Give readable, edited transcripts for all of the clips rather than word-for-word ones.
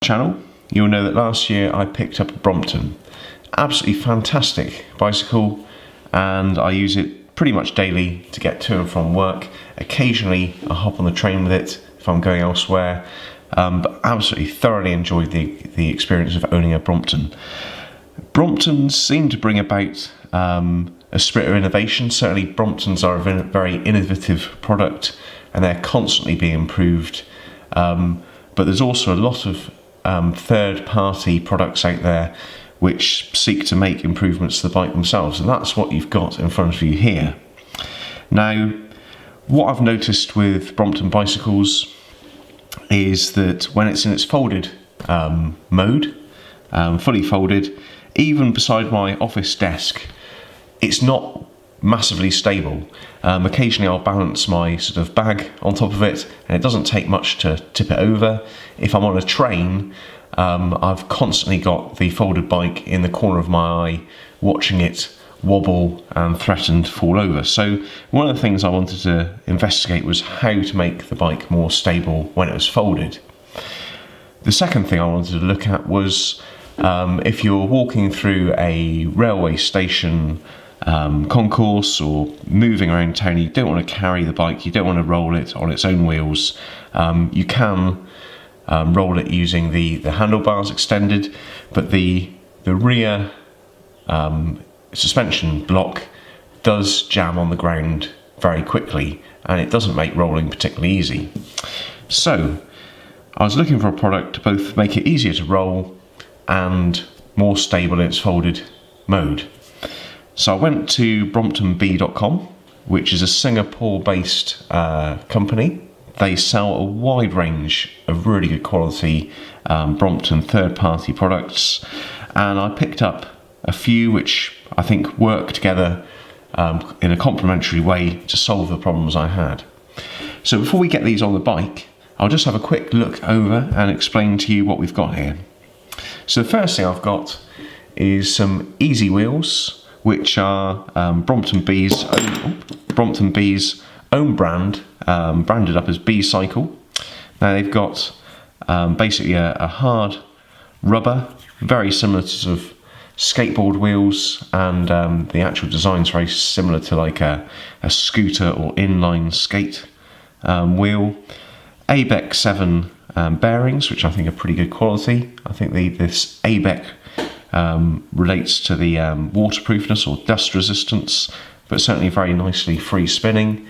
Channel, you'll know that last year I picked up a Brompton. Absolutely fantastic bicycle, and I use it pretty much daily to get to and from work. Occasionally I hop on the train with it if I'm going elsewhere, but absolutely thoroughly enjoyed the experience of owning a Brompton. Bromptons seem to bring about a spirit of innovation. Certainly Bromptons are a very innovative product and they're constantly being improved, but there's also a lot of third-party products out there which seek to make improvements to the bike themselves, and that's what you've got in front of you here. Now, what I've noticed with Brompton bicycles is that when it's in its folded mode, fully folded, even beside my office desk, it's not massively stable. Occasionally I'll balance my sort of bag on top of it and it doesn't take much to tip it over. If I'm on a train, I've constantly got the folded bike in the corner of my eye, watching it wobble and threaten to fall over. So one of the things I wanted to investigate was how to make the bike more stable when it was folded. The second thing I wanted to look at was if you're walking through a railway station concourse or moving around town, you don't want to carry the bike, you don't want to roll it on its own wheels. You can roll it using the handlebars extended, but the rear suspension block does jam on the ground very quickly and it doesn't make rolling particularly easy. So I was looking for a product to both make it easier to roll and more stable in its folded mode. So I went to bromptonb.com, which is a Singapore-based company. They sell a wide range of really good quality Brompton third-party products, and I picked up a few which I think work together in a complementary way to solve the problems I had. So before we get these on the bike, I'll just have a quick look over and explain to you what we've got here. So the first thing I've got is some EazyWheels, which are Brompton B's own brand, branded up as B-Cycle. Now they've got basically a hard rubber, very similar to sort of skateboard wheels, and the actual design's very similar to like a scooter or inline skate wheel. ABEC 7 bearings, which I think are pretty good quality. I think this ABEC relates to the waterproofness or dust resistance, but certainly very nicely free spinning.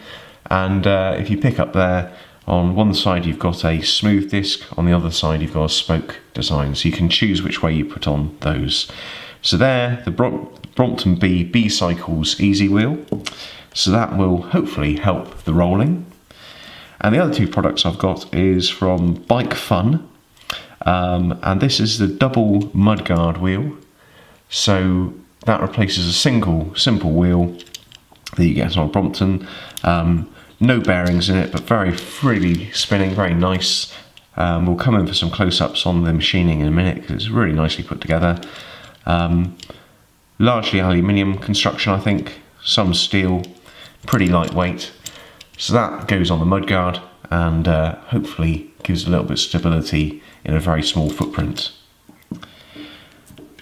And if you pick up there, on one side you've got a smooth disc, on the other side you've got a spoke design, so you can choose which way you put on those. So there, the Brompton B-Cycles EazyWheel, so that will hopefully help the rolling. And the other two products I've got is from BIKEfun, and this is the double Mudguard wheel. So that replaces a simple wheel that you get on a Brompton. No bearings in it, but very freely spinning, very nice. We'll come in for some close-ups on the machining in a minute because it's really nicely put together. Largely aluminium construction, I think, some steel, pretty lightweight. So that goes on the Mudguard and hopefully gives a little bit of stability in a very small footprint.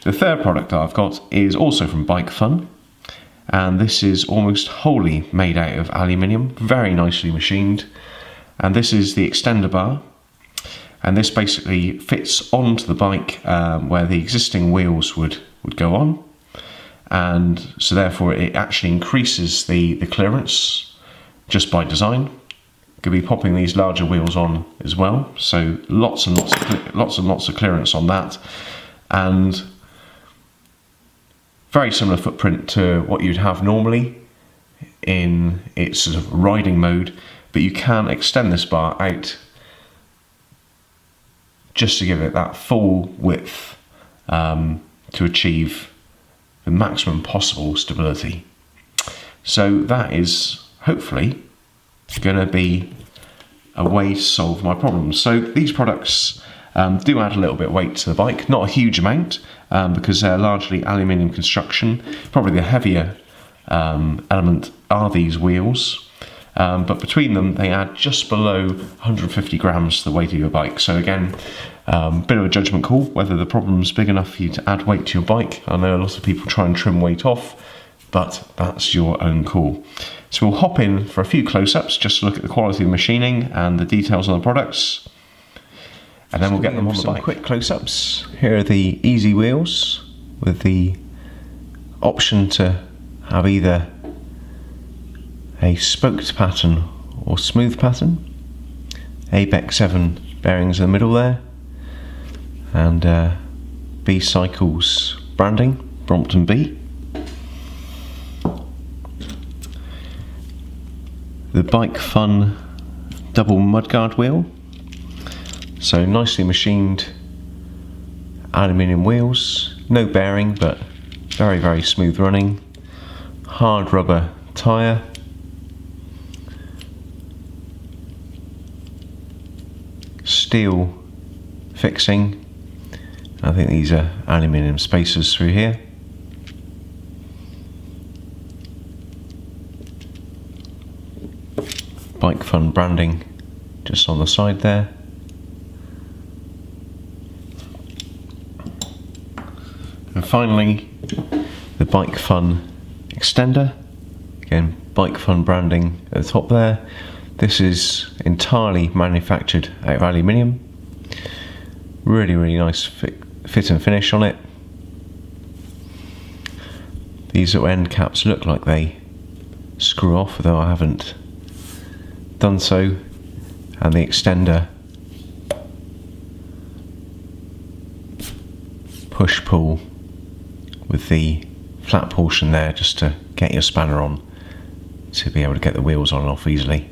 The third product that I've got is also from BIKEfun, and this is almost wholly made out of aluminium, very nicely machined. And this is the extender bar, and this basically fits onto the bike where the existing wheels would go on, and so therefore it actually increases the clearance just by design. Could be popping these larger wheels on as well, so lots and lots of clearance on that, and very similar footprint to what you'd have normally in its sort of riding mode, but you can extend this bar out just to give it that full width to achieve the maximum possible stability. So that is hopefully going to be a way to solve my problems. So these products do add a little bit of weight to the bike, not a huge amount, because they're largely aluminium construction. Probably the heavier element are these wheels, but between them they add just below 150 grams to the weight of your bike. So again, bit of a judgment call whether the problem's big enough for you to add weight to your bike. I know a lot of people try and trim weight off, but that's your own call. So we'll hop in for a few close-ups just to look at the quality of the machining and the details on the products, and then we'll get them on the bike. Some quick close-ups. Here are the EazyWheels with the option to have either a spoked pattern or smooth pattern. BIKEfun bearings in the middle there, and B-Cycles branding, Brompton B. The BIKEfun double mudguard wheel, so nicely machined aluminium wheels, no bearing but very smooth running. Hard rubber tyre, steel fixing. I think these are aluminium spacers through here. BIKEfun branding just on the side there. And finally, the BIKEfun extender. Again, BIKEfun branding at the top there. This is entirely manufactured out of aluminium. Really nice fit and finish on it. These little end caps look like they screw off, though I haven't done so, and the extender push pull with the flat portion there just to get your spanner on to be able to get the wheels on and off easily.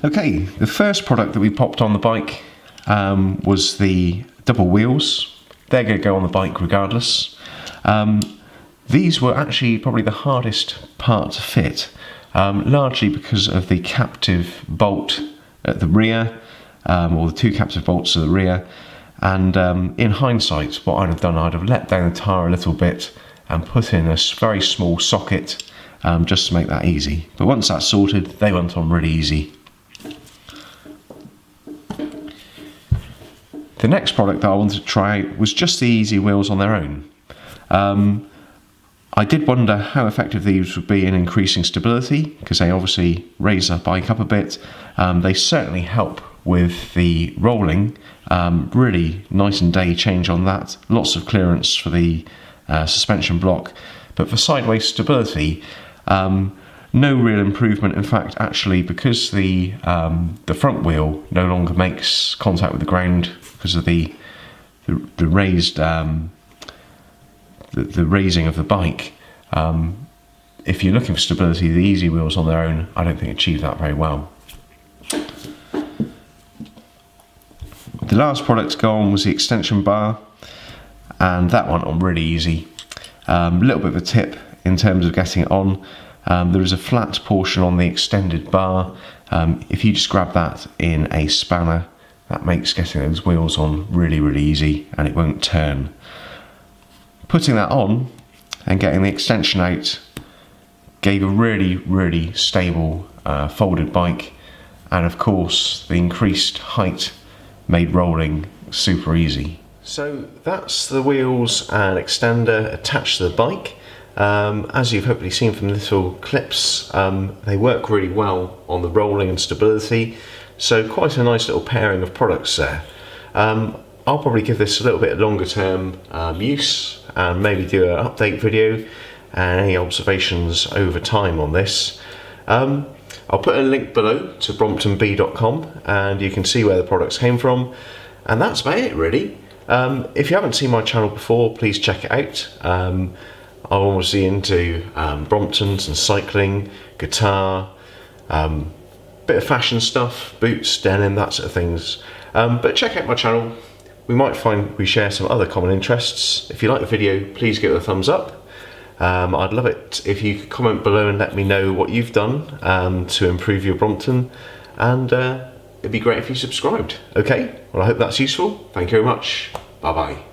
Okay, the first product that we popped on the bike was the double wheels. They're going to go on the bike regardless. These were actually probably the hardest part to fit, largely because of the captive bolt at the rear, or the two captive bolts at the rear. And in hindsight, what I'd have done, I'd have let down the tyre a little bit and put in a very small socket just to make that easy. But once that's sorted, they went on really easy. The next product that I wanted to try was just the EazyWheels on their own. I did wonder how effective these would be in increasing stability, because they obviously raise the bike up a bit. They certainly help with the rolling. Really nice and day change on that. Lots of clearance for the suspension block, but for sideways stability, no real improvement. In fact, actually, because the front wheel no longer makes contact with the ground because of the raised the raising of the bike, if you're looking for stability, the EazyWheels on their own, I don't think achieve that very well. The last product to go on was the extension bar, and that went on really easy. A little bit of a tip in terms of getting it on. There is a flat portion on the extended bar. If you just grab that in a spanner, that makes getting those wheels on really easy, and it won't turn. Putting that on and getting the extension out gave a really stable folded bike, and of course the increased height made rolling super easy. So that's the wheels and extender attached to the bike. As you've hopefully seen from the little clips, they work really well on the rolling and stability, so quite a nice little pairing of products there. I'll probably give this a little bit longer term use and maybe do an update video and any observations over time on this. I'll put a link below to bromptonb.com and you can see where the products came from, and that's about it really. If you haven't seen my channel before, please check it out. I'm obviously into Bromptons and cycling, guitar, bit of fashion stuff, boots, denim, that sort of things. But check out my channel. We might find we share some other common interests. If you like the video, please give it a thumbs up. I'd love it if you could comment below and let me know what you've done to improve your Brompton, and it'd be great if you subscribed. Okay, well I hope that's useful. Thank you very much. Bye bye.